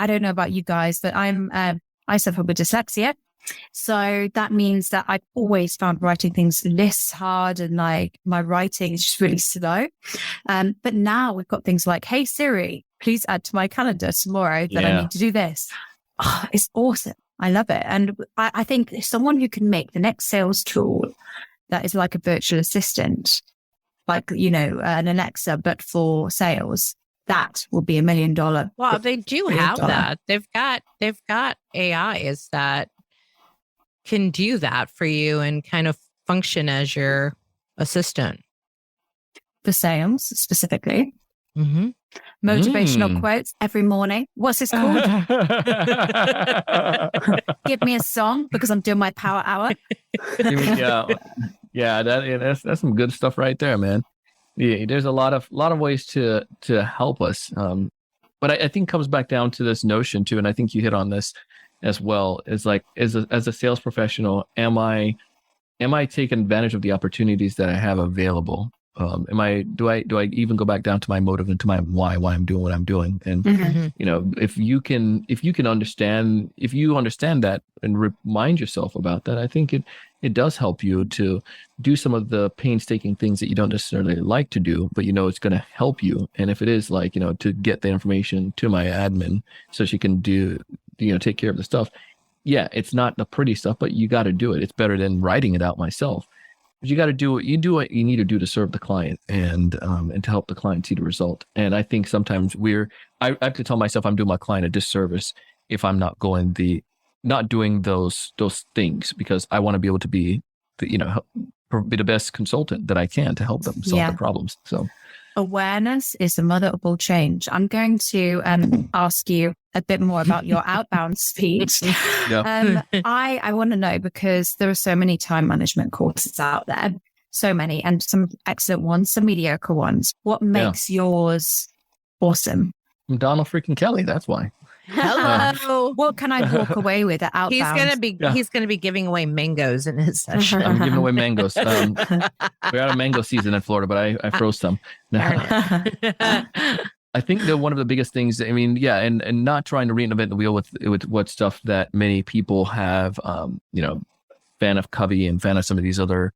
don't know about you guys, but I suffer with dyslexia. So that means that I've always found writing lists hard, and like my writing is just really slow. But now we've got things like, hey Siri, please add to my calendar tomorrow that I need to do this. Oh, it's awesome. I love it. And I think someone who can make the next sales tool that is like a virtual assistant, like, an Alexa, but for sales, that will be $1 million. Well, they do have that. They've got AIs that can do that for you and kind of function as your assistant. For sales specifically. Mm-hmm. Motivational quotes every morning. What's this called? Give me a song because I'm doing my power hour. That's some good stuff right there, man. Yeah, there's a lot of ways to help us. But I think it comes back down to this notion too, and I think you hit on this as well. Is like as a sales professional, am I taking advantage of the opportunities that I have available? Do I even go back down to my motive and to my why I'm doing what I'm doing? And if you understand that and remind yourself about that, I think it does help you to do some of the painstaking things that you don't necessarily like to do, but it's going to help you. And if it is like, to get the information to my admin so she can take care of the stuff. Yeah, it's not the pretty stuff, but you got to do it. It's better than writing it out myself. But you got to do what you need to do to serve the client and to help the client see the result. And I think sometimes I have to tell myself I'm doing my client a disservice if I'm not doing those things, because I want to be able to be the best consultant that I can to help them solve the problems. So awareness is the mother of all change. I'm going to ask you a bit more about your outbound speech. I want to know, because there are so many time management courses out there, so many, and some excellent ones, some mediocre ones. What makes yours awesome? I'm Donald freaking Kelly. That's why. Hello. What can I walk away with at Outbound? He's gonna be giving away mangoes in his session. I'm giving away mangoes. We're out of mango season in Florida, but I froze some. I think that one of the biggest things, and not trying to reinvent the wheel with what stuff that many people have, fan of Covey and fan of some of these other,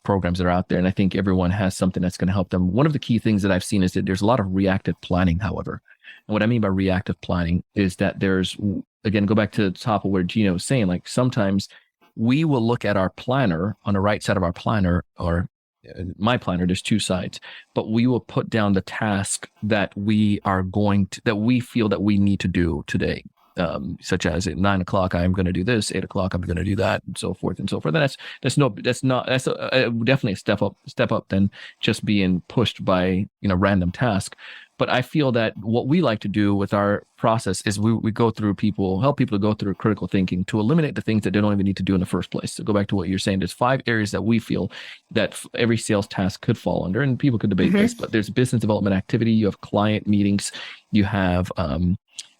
programs that are out there. And I think everyone has something that's going to help them. One of the key things that I've seen is that there's a lot of reactive planning, however. And what I mean by reactive planning is that there's, again, go back to the top of where Gina was saying, like sometimes we will look at our planner on the right side of our planner, or my planner, there's two sides, but we will put down the task that we feel that we need to do today. Such as at 9 o'clock, I'm going to do this, 8 o'clock, I'm going to do that, and so forth and so forth. And that's definitely a step up than just being pushed by, random task. But I feel that what we like to do with our process is we help people to go through critical thinking to eliminate the things that they don't even need to do in the first place. So go back to what you're saying. There's 5 areas that we feel that every sales task could fall under, and people could debate this, but there's business development activity, you have client meetings, you have,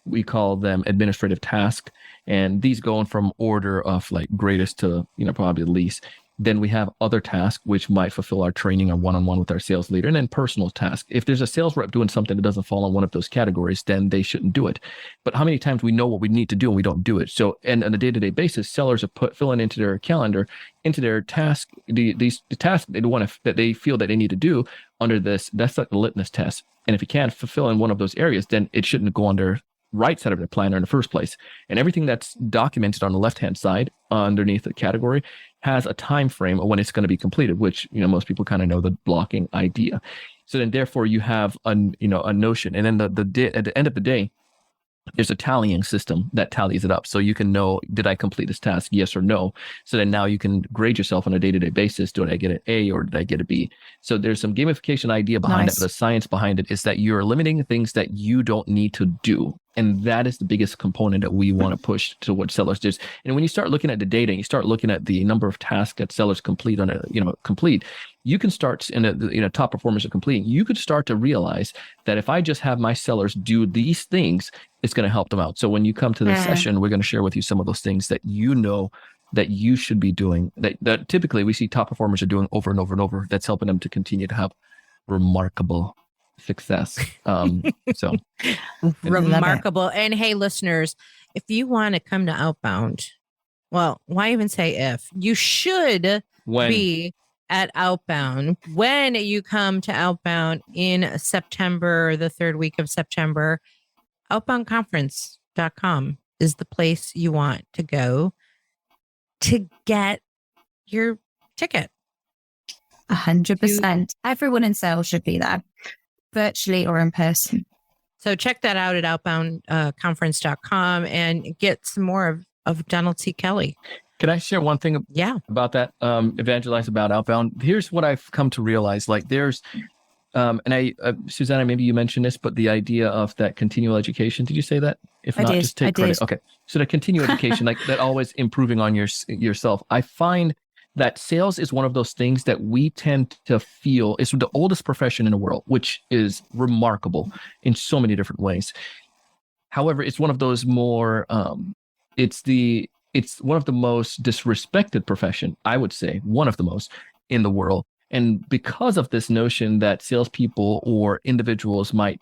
we call them administrative tasks, and these go on from order of like greatest to, probably least. Then we have other tasks, which might fulfill our training or one-on-one with our sales leader, and then personal tasks. If there's a sales rep doing something that doesn't fall on one of those categories, then they shouldn't do it. But how many times we know what we need to do and we don't do it? So, and on a day-to-day basis, sellers are filling into their calendar, into their task, the task that they feel that they need to do under this. That's like the litmus test. And if you can't fulfill in one of those areas, then it shouldn't go under right side of the planner in the first place. And everything that's documented on the left-hand side underneath the category has a time frame of when it's going to be completed, which, most people kind of know the blocking idea. So then therefore you have a notion. And then at the end of the day, there's a tallying system that tallies it up. So you can know, did I complete this task? Yes or no. So then now you can grade yourself on a day-to-day basis. Did I get an A or did I get a B? So there's some gamification idea behind it. But the science behind it is that you're limiting things that you don't need to do. And that is the biggest component that we want to push to what sellers do. And when you start looking at the data and you start looking at the number of tasks that sellers complete you can start top performers are completing. You could start to realize that if I just have my sellers do these things, it's going to help them out. So when you come to this session, we're going to share with you some of those things that that you should be doing that typically we see top performers are doing over and over and over. That's helping them to continue to have remarkable success. So remarkable. And hey, listeners, if you want to come to Outbound, well, why even say if? You should be at Outbound. When you come to Outbound in September, the third week of September, outboundconference.com is the place you want to go to get your ticket. 100%. Everyone in sales should be there, virtually or in person. So check that out at outboundconference.com and get some more of Donald T. Kelly. Can I share one thing about that? Evangelize about Outbound. Here's what I've come to realize. Like there's, Susanna, maybe you mentioned this, but the idea of that continual education. Did you say that? If not, just take credit. Okay. So the continual education, like that always improving on yourself. I find that sales is one of those things that we tend to feel is the oldest profession in the world, which is remarkable in so many different ways. However, it's one of those more, it's one of the most disrespected profession, I would say, one of the most in the world. And because of this notion that salespeople or individuals might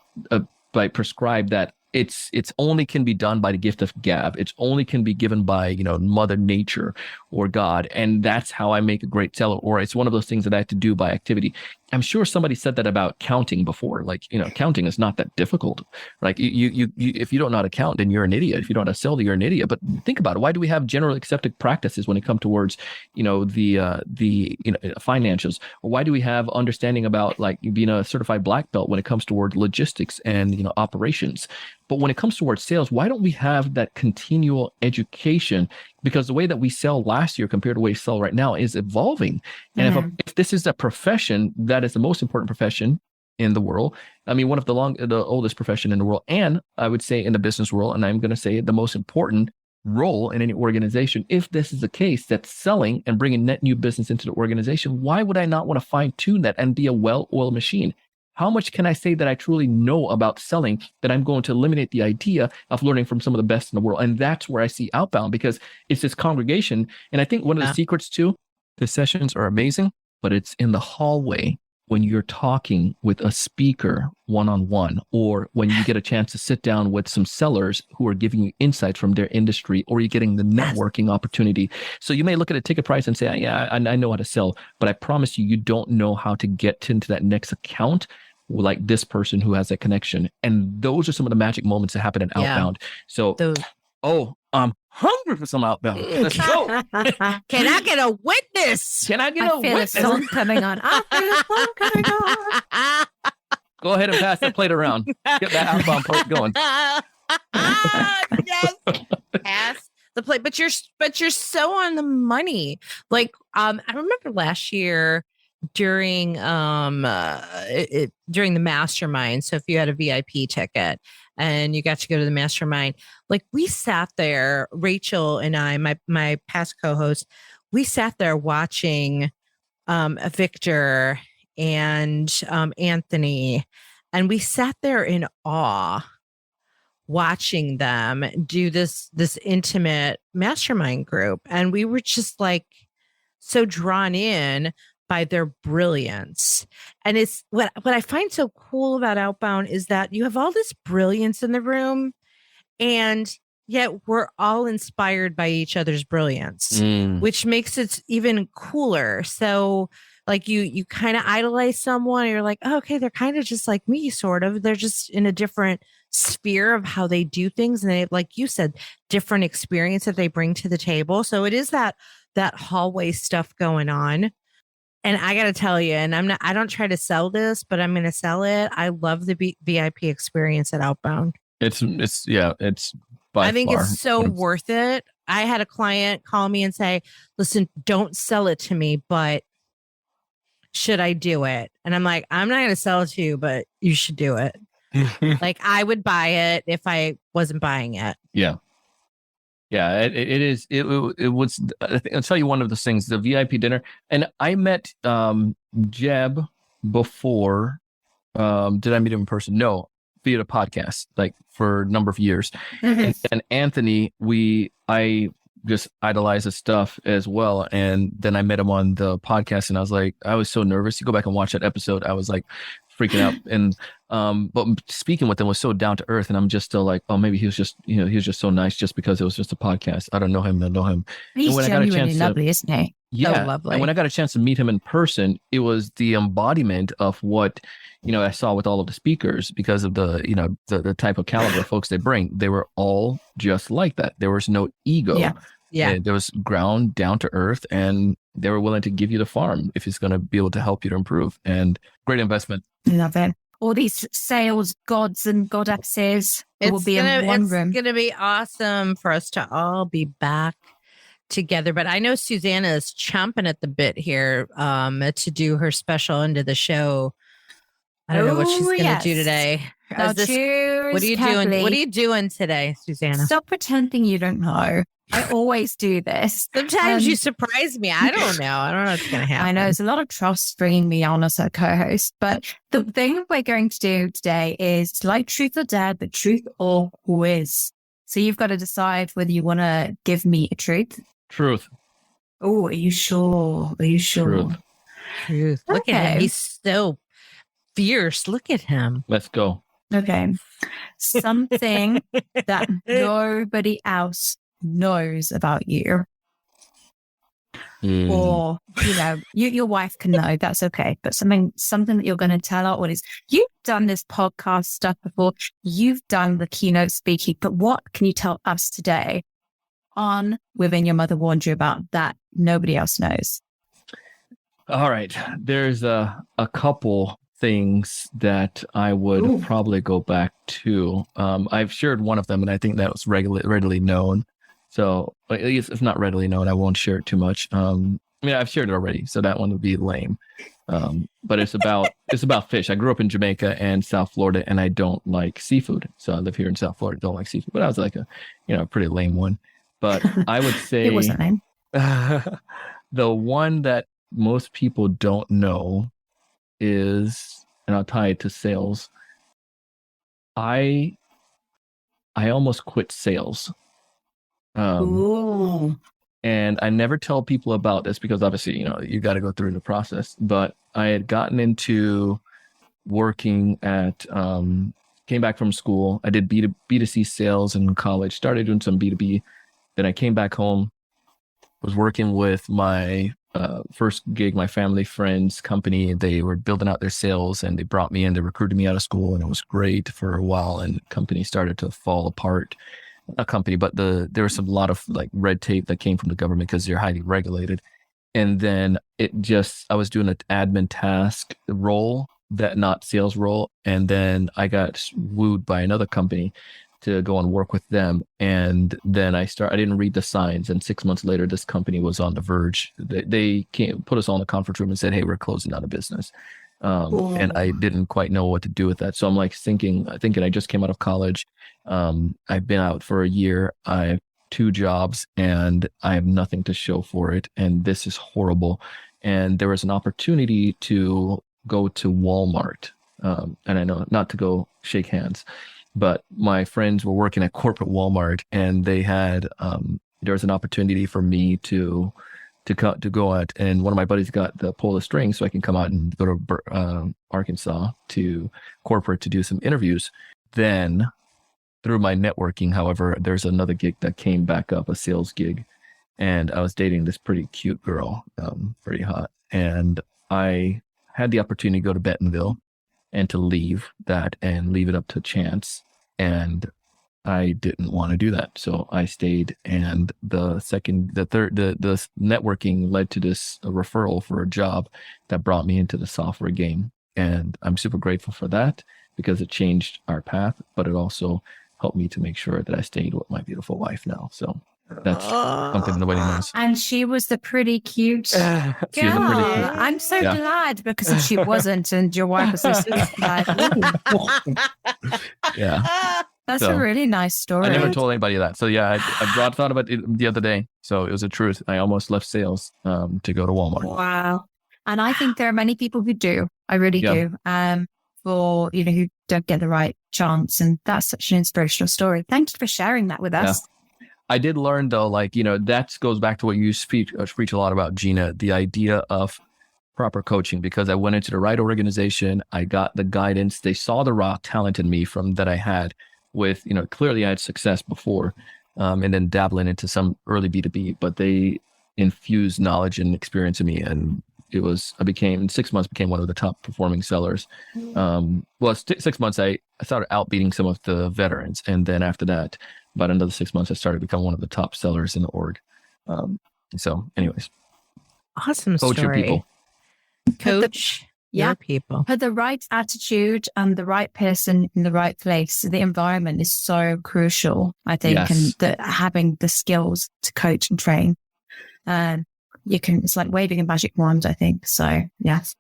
prescribe that it's only can be done by the gift of gab. It's only can be given by, Mother Nature or God. And that's how I make a great seller. Or it's one of those things that I have to do by activity. I'm sure somebody said that about counting before. Like, counting is not that difficult. Like you if you don't know how to count, then you're an idiot. If you don't know how to sell, then you're an idiot. But think about it. Why do we have generally accepted practices when it comes towards, the financials? Or why do we have understanding about like being a certified black belt when it comes toward logistics and, operations? But when it comes towards sales, why don't we have that continual education? Because the way that we sell last year compared to the way we sell right now is evolving. And if this is a profession that is the most important profession in the world, I mean, one of the oldest profession in the world, and I would say in the business world, and I'm going to say the most important role in any organization, if this is the case, that's selling and bringing net new business into the organization, why would I not want to fine tune that and be a well-oiled machine? How much can I say that I truly know about selling that I'm going to eliminate the idea of learning from some of the best in the world? And that's where I see Outbound, because it's this congregation. And I think one of the secrets too, the sessions are amazing, but it's in the hallway when you're talking with a speaker one-on-one, or when you get a chance to sit down with some sellers who are giving you insights from their industry, or you're getting the networking opportunity. So you may look at a ticket price and say, yeah, I know how to sell, but I promise you don't know how to get into that next account like this person who has that connection. And those are some of the magic moments that happen in Outbound. So, I'm hungry for some Outbound. Let's go. Can I get a witness? Can I get a witness? I feel a song coming on. I feel a song coming on. Go ahead and pass that plate around. Get that Outbound plate going. Yes. Pass the plate. But you're so on the money. Like, I remember last year during during the mastermind. So if you had a VIP ticket and you got to go to the mastermind, like we sat there, Rachel and I, my past co-host, we sat there watching Victor and Anthony, and we sat there in awe watching them do this intimate mastermind group. And we were just like so drawn in by their brilliance. And it's what I find so cool about Outbound is that you have all this brilliance in the room, and yet we're all inspired by each other's brilliance, which makes it even cooler. So like you kind of idolize someone and you're like, oh, okay, they're kind of just like me, sort of. They're just in a different sphere of how they do things. And they, like you said, different experience that they bring to the table. So it is that hallway stuff going on. And I got to tell you, and I don't try to sell this, but I'm going to sell it. I love the VIP experience at Outbound. I think it's so worth it. I had a client call me and say, listen, don't sell it to me, but should I do it? And I'm like, I'm not going to sell it to you, but you should do it. Like I would buy it if I wasn't buying it. Yeah. Yeah, it is. It was. I think I'll tell you one of those things. The VIP dinner, and I met Jeb before. Did I meet him in person? No, via the podcast, like for a number of years. And Anthony, I just idolize his stuff as well. And then I met him on the podcast, and I was so nervous. You go back and watch that episode. I was like freaking out, and but speaking with him was so down to earth, and I'm just still like, oh, maybe he was just so nice just because it was just a podcast. I don't know him, I know him. He's genuinely lovely, isn't he? Yeah, so lovely. And when I got a chance to meet him in person, it was the embodiment of what I saw with all of the speakers, because of the the type of caliber of folks they bring. They were all just like that. There was no ego. Yeah. There was ground, down to earth, and they were willing to give you the farm if it's going to be able to help you to improve. And great investment. Love it. All these sales gods and goddesses will be in one room. It's going to be awesome for us to all be back together. But I know Susanna is chomping at the bit here to do her special end of the show. I don't know what she's going to do today. What are you doing? What are you doing today, Susanna? Stop pretending you don't know. I always do this. Sometimes you surprise me. I don't know. I don't know what's going to happen. I know there's a lot of trust bringing me on as a co-host, but the thing we're going to do today is like truth or dare, but truth or quiz. So you've got to decide whether you want to give me a truth. Truth. Oh, are you sure? Are you sure? Truth. Look at him. He's so fierce. Look at him. Let's go. Okay. Something that nobody else knows about you. Or, your wife can know, that's okay. But something that you're going to tell our audience. You've done this podcast stuff before. You've done the keynote speaking, but what can you tell us today on Within Your Mother Warned You About that nobody else knows? All right. There's a couple things that I would probably go back to. I've shared one of them, and I think that was readily known. So at least if not readily known, I won't share it too much. I've shared it already, so that one would be lame. But it's about fish. I grew up in Jamaica and South Florida, and I don't like seafood. So I live here in South Florida, don't like seafood. But I was like a pretty lame one. But I would say it wasn't lame. The one that most people don't know is, and I'll tie it to sales. I almost quit sales. And I never tell people about this because obviously, you got to go through the process, but I had gotten into working at, came back from school. I did B2C sales in college, started doing some B2B. Then I came back home, was working with my first gig, my family friend's company. They were building out their sales and they brought me in, they recruited me out of school, and it was great for a while. And the company started to fall apart. A company, but there was a lot of like red tape that came from the government because they're highly regulated. And then I was doing an admin task role, not sales role. And then I got wooed by another company to go and work with them. And then I didn't read the signs. And 6 months later, this company was on the verge. They put us all in the conference room and said, hey, we're closing out of business. And I didn't quite know what to do with that. So I'm like thinking I just came out of college. I've been out for a year. I have 2 jobs and I have nothing to show for it. And this is horrible. And there was an opportunity to go to Walmart. And I know not to go shake hands, but my friends were working at corporate Walmart, and they had, there was an opportunity for me to go out, and one of my buddies got the pull the string so I can come out and go to Arkansas to corporate to do some interviews. Then through my networking, however, there's another gig that came back up, a sales gig, and I was dating this pretty cute girl, pretty hot. And I had the opportunity to go to Bentonville and to leave that and leave it up to chance. And I didn't want to do that. So I stayed, and the networking led to this referral for a job that brought me into the software game. And I'm super grateful for that because it changed our path, but it also helped me to make sure that I stayed with my beautiful wife now. So That's something nobody knows. And she was the pretty cute girl. She was a pretty cute. I'm so glad, because if she wasn't and your wife was listening, like, yeah. That's a really nice story. I never told anybody that. So yeah, I thought about it the other day. So it was the truth. I almost left sales to go to Walmart. Wow. And I think there are many people who do. I really do. For, who don't get the right chance. And that's such an inspirational story. Thank you for sharing that with us. I did learn though, that goes back to what you preach a lot about, Gina, the idea of proper coaching, because I went into the right organization. I got the guidance. They saw the raw talent in me that I had with, clearly I had success before, and then dabbling into some early B2B, but they infused knowledge and experience in me. And in 6 months, became one of the top performing sellers. 6 months, I started outbeating some of the veterans. And then after that, about another 6 months, I started to become one of the top sellers in the org. So anyways. Awesome story. Coach your people. Coach your people. Put the right attitude and the right person in the right place. The environment is so crucial, I think, and having the skills to coach and train. It's like waving a magic wand, I think. So, yes.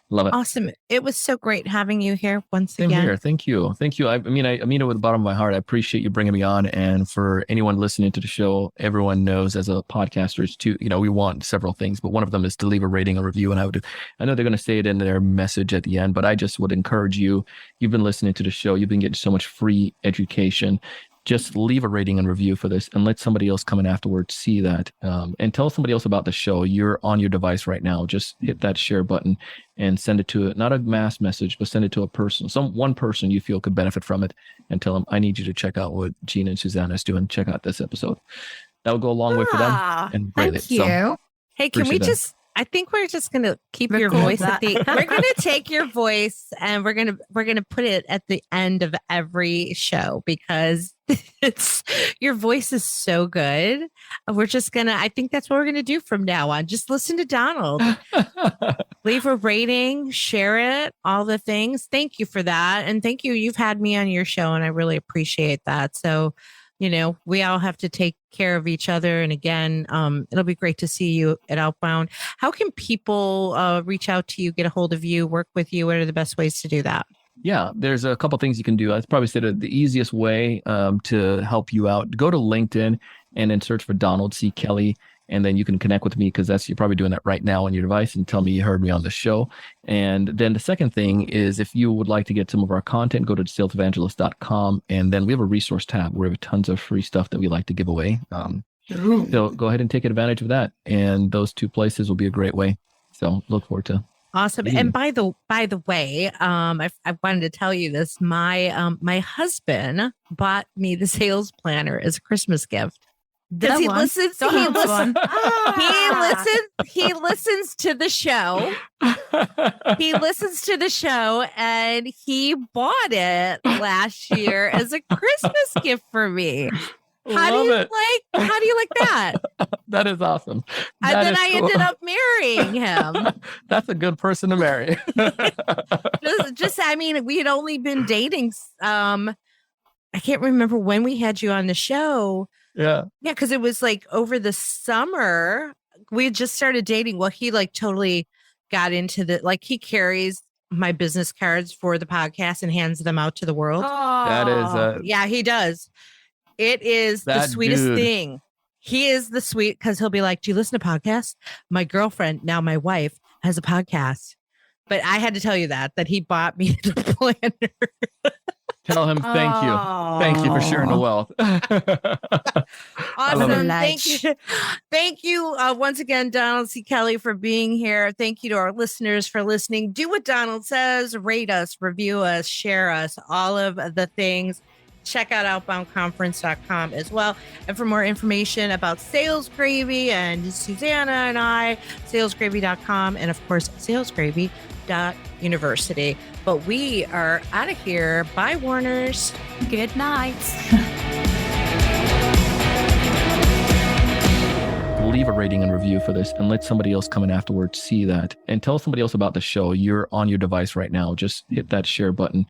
Love it. Awesome. It was so great having you here once Same again. Here. Thank you. I mean it with the bottom of my heart. I appreciate you bringing me on. And for anyone listening to the show, everyone knows as a podcaster, it's we want several things, but one of them is to leave a rating, a review. And I know they're going to say it in their message at the end, but I just would encourage you. You've been listening to the show. You've been getting so much free education. Just leave a rating and review for this and let somebody else come in afterwards see that. And tell somebody else about the show. You're on your device right now. Just hit that share button and send it to not a mass message, but send it to a person, one person you feel could benefit from it, and tell them, I need you to check out what Gina and Susanna is doing. Check out this episode. That will go a long way for them. And greatly. Thank you. So, hey, can we I think we're just going to keep your voice we're going to take your voice and we're going to put it at the end of every show, because your voice is so good. We're just I think that's what we're going to do from now on. Just listen to Donald, leave a rating, share it, all the things. Thank you for that. And thank you. You've had me on your show and I really appreciate that. So, we all have to take care of each other. And again, it'll be great to see you at Outbound. How can people reach out to you, get a hold of you, work with you? What are the best ways to do that? Yeah, there's a couple things you can do. I'd probably say the easiest way to help you out, go to LinkedIn and then search for Donald C. Kelly. And then you can connect with me, because you're probably doing that right now on your device, and tell me you heard me on the show. And then the second thing is, if you would like to get some of our content, go to salesevangelist.com. And then we have a resource tab where we have tons of free stuff that we like to give away. So go ahead and take advantage of that. And those two places will be a great way. So look forward to. Awesome. And by the way, I wanted to tell you this. My husband bought me the sales planner as a Christmas gift. Because he listens to the show. He listens to the show, and he bought it last year as a Christmas gift for me. How do you like that? That is awesome. And then I ended up marrying him. That's a good person to marry. We had only been dating. I can't remember when we had you on the show. Yeah, because it was like over the summer. We had just started dating. Well, he totally got into he carries my business cards for the podcast and hands them out to the world. Oh. That is yeah, he does. It is the sweetest thing. He is the sweet, because he'll be like, do you listen to podcasts? My girlfriend, now my wife, has a podcast. But I had to tell you that he bought me the planner. Tell him thank you. Thank you for sharing the wealth. Awesome. Thank you once again, Donald C. Kelly, for being here. Thank you to our listeners for listening. Do what Donald says. Rate us, review us, share us, all of the things. Check out outboundconference.com as well. And for more information about Sales Gravy and Susanna and I, salesgravy.com, and of course, salesgravy.university. But we are out of here. Bye, Warners. Good night. Leave a rating and review for this, and let somebody else come in afterwards see that. And tell somebody else about the show. You're on your device right now. Just hit that share button